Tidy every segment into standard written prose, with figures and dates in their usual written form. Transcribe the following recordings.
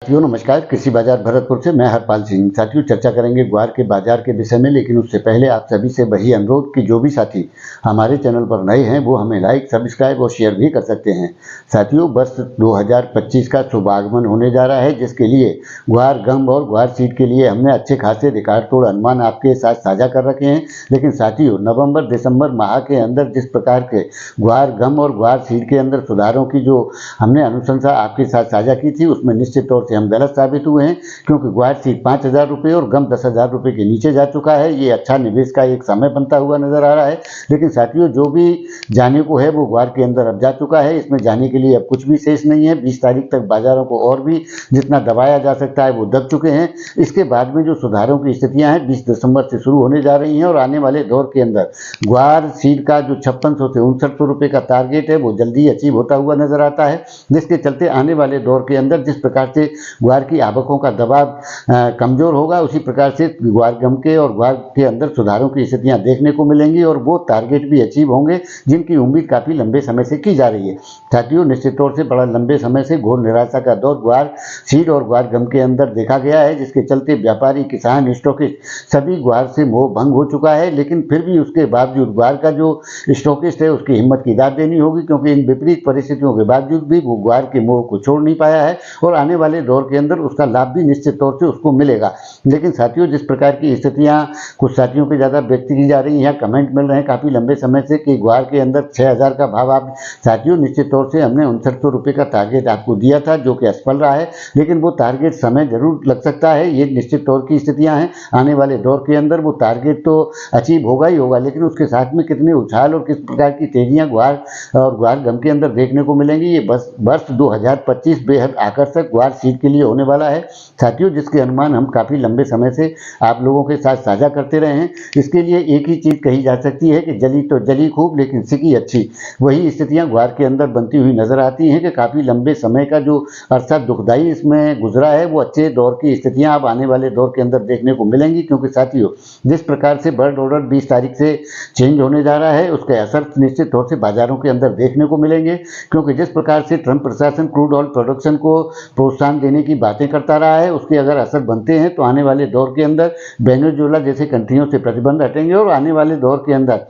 साथियों नमस्कार। कृषि बाजार भरतपुर से मैं हरपाल सिंह। साथियों चर्चा करेंगे ग्वार के बाजार के विषय में, लेकिन उससे पहले आप सभी से वही अनुरोध कि जो भी साथी हमारे चैनल पर नए हैं वो हमें लाइक, सब्सक्राइब और शेयर भी कर सकते हैं। साथियों वर्ष 2025 का शुभ आगमन होने जा रहा है, जिसके लिए ग्वार गम और ग्वार सीड के लिए हमने अच्छे खासे रिकॉर्ड तोड़ अनुमान आपके साथ साझा कर रखे हैं। लेकिन साथियों नवंबर दिसंबर माह के अंदर जिस प्रकार के ग्वार गम और ग्वार सीड के अंदर सुधारों की जो हमने अनुशंसा आपके साथ साझा की थी, उसमें निश्चित तौर से हम गलत साबित हुए हैं, क्योंकि ग्वार सीड 5,000 रुपये और गम 10,000 रुपये के नीचे जा चुका है। ये अच्छा निवेश का एक समय बनता हुआ नजर आ रहा है। लेकिन साथियों जो भी जाने को है वो ग्वार के अंदर अब जा चुका है। इसमें जाने के लिए अब कुछ भी शेष नहीं है। 20 तारीख तक बाजारों को और भी जितना दबाया जा सकता है वो दब चुके हैं। इसके बाद में जो सुधारों की स्थितियां हैं 20 दिसंबर से शुरू होने जा रही हैं और आने वाले दौर के अंदर ग्वार सीड का जो 5600 से 5900 रुपये का टारगेट है वो जल्दी अचीव होता हुआ नजर आता है। जिसके चलते आने वाले दौर के अंदर जिस प्रकार से ग्वार की आवकों का दबाव कमजोर होगा, उसी प्रकार से ग्वार गम के और ग्वार के अंदर सुधारों की स्थितियां देखने को मिलेंगी और वो टारगेट भी अचीव होंगे जिनकी उम्मीद काफी लंबे समय से की जा रही है। साथियों निश्चित तौर से बड़ा लंबे समय से घोर निराशा का दौर ग्वार सीड और ग्वार गम के अंदर देखा गया है, जिसके चलते व्यापारी, किसान, स्टॉकिस्ट सभी ग्वार से मोह भंग हो चुका है। लेकिन फिर भी उसके बावजूद ग्वार का जो स्टॉकिस्ट है उसकी हिम्मत की दाद देनी होगी, क्योंकि इन विपरीत परिस्थितियों के बावजूद भी वो ग्वार के मोह को छोड़ नहीं पाया है और आने वाले दौर के अंदर उसका लाभ भी निश्चित तौर से उसको मिलेगा। लेकिन साथियों जिस प्रकार की स्थितियां कुछ साथियों के ज़्यादा व्यक्त की जा रही हैं, कमेंट मिल रहे हैं काफ़ी लंबे समय से कि ग्वार के अंदर 6,000 का भाव आप साथियों निश्चित तौर से हमने 5900 रुपये का टारगेट आपको दिया था, जो कि असफल रहा है। लेकिन वो टारगेट समय जरूर लग सकता है, ये निश्चित तौर की स्थितियाँ हैं। आने वाले दौर के अंदर वो टारगेट तो अचीव होगा ही होगा, लेकिन उसके साथ में कितने उछाल और किस प्रकार की तेजियाँ ग्वार और ग्वार गम के अंदर देखने को मिलेंगी, ये वर्ष 2025 बेहद आकर्षक ग्वार सीड के लिए होने वाला है। साथियों जिसके अनुमान हम काफ़ी लंबे समय से आप लोगों के साथ साझा करते रहे हैं। इसके लिए एक ही चीज़ कही जा सकती है कि जली तो जली खूब लेकिन सिकी अच्छी। वही स्थितियां ग्वार के अंदर बनती हुई नजर आती हैं कि काफ़ी लंबे समय का जो अरसा दुखदाई इसमें गुजरा है वो अच्छे दौर की स्थितियां अब आने वाले दौर के अंदर देखने को मिलेंगी। क्योंकि साथियों जिस प्रकार से बर्ड ऑर्डर 20 तारीख से चेंज होने जा रहा है उसके असर निश्चित तौर से बाजारों के अंदर देखने को मिलेंगे। क्योंकि जिस प्रकार से ट्रंप प्रशासन क्रूड ऑयल प्रोडक्शन को प्रोत्साहन देने की बातें करता रहा है, उसके अगर असर बनते हैं तो आने वाले दौर के अंदर वेनेजुएला जैसे कंट्रियों से प्रतिबंध हटेंगे और आने वाले दौर के अंदर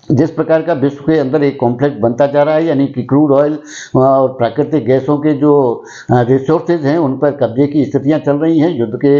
जिस प्रकार का विश्व के अंदर एक कॉम्प्लेक्स बनता जा रहा है, यानी कि क्रूड ऑयल और प्राकृतिक गैसों के जो रिसोर्सेज हैं उन पर कब्जे की स्थितियां चल रही हैं। युद्ध के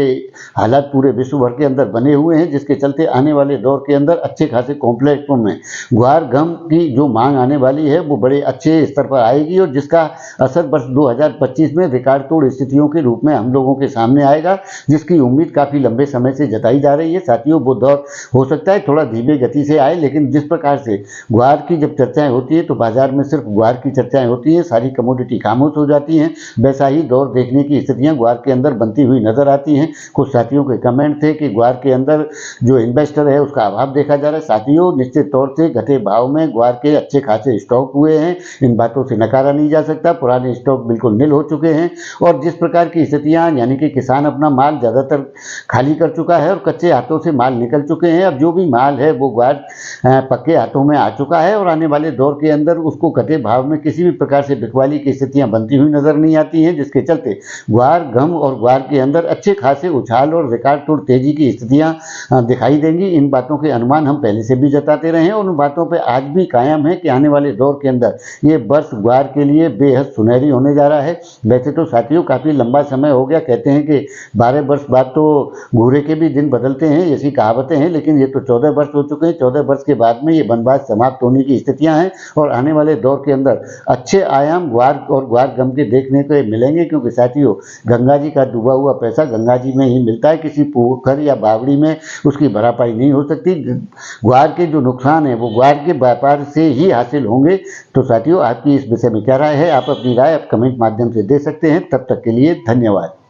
हालात पूरे विश्व भर के अंदर बने हुए हैं, जिसके चलते आने वाले दौर के अंदर अच्छे खासे कॉम्प्लेक्सों में ग्वार गम की जो मांग आने वाली है वो बड़े अच्छे स्तर पर आएगी और जिसका असर वर्ष 2025 में रिकॉर्ड तोड़ स्थितियों के रूप में हम लोगों के सामने आएगा, जिसकी उम्मीद काफ़ी लंबे समय से जताई जा रही है। साथियों वो दौर हो सकता है थोड़ा धीमे गति से आए, लेकिन जिस प्रकार से ग्वार की जब चर्चाएं होती है तो बाजार में सिर्फ ग्वार की चर्चाएं होती हैं, सारी कमोडिटी खामोश हो जाती हैं। वैसा ही दौर देखने की स्थितियां ग्वार के अंदर बनती हुई नजर आती हैं। कुछ साथियों के कमेंट थे कि ग्वार के अंदर जो इन्वेस्टर है उसका अभाव देखा जा रहा है। साथियों निश्चित तौर से घटे भाव में ग्वार के अच्छे खासे स्टॉक हुए हैं, इन बातों से नकारा नहीं जा सकता। पुराने स्टॉक बिल्कुल निल हो चुके हैं और जिस प्रकार की स्थितियां यानी कि किसान अपना माल ज्यादातर खाली कर चुका है और कच्चे हाथों से माल निकल चुके हैं। अब जो भी माल है वो ग्वार पक्के हाथों में आ चुका है और आने वाले दौर के अंदर उसको घटे भाव में किसी भी प्रकार से बिकवाली की स्थितियां बनती हुई नजर नहीं आती हैं, जिसके चलते ग्वार गम और ग्वार के अंदर अच्छे खासे उछाल और रिकॉर्ड तोड़ तेजी की स्थितियां दिखाई देंगी। इन बातों के अनुमान हम पहले से भी जताते रहे हैं और उन बातों पर आज भी कायम है कि आने वाले दौर के अंदर ये वर्ष ग्वार के लिए बेहद सुनहरी होने जा रहा है। वैसे तो साथियों काफी लंबा समय हो गया, कहते हैं कि 12 वर्ष बाद तो घूरे के भी दिन बदलते हैं, ऐसी कहावतें हैं, लेकिन ये तो 14 वर्ष हो चुके हैं। 14 वर्ष के बाद में ये वनवास समाप्त होने की स्थितियां हैं और आने वाले दौर के अंदर अच्छे आयाम ग्वार और ग्वार गम के देखने को मिलेंगे। क्योंकि साथियों गंगा जी का डूबा हुआ पैसा गंगा जी में ही मिलता है, किसी पोखर या बावड़ी में उसकी भरापाई नहीं हो सकती। ग्वार के जो नुकसान है वो ग्वार के व्यापार से ही हासिल होंगे। तो साथियों आपकी इस विषय में क्या राय है, आप अपनी राय आप कमेंट माध्यम से दे सकते हैं। तब तक के लिए धन्यवाद।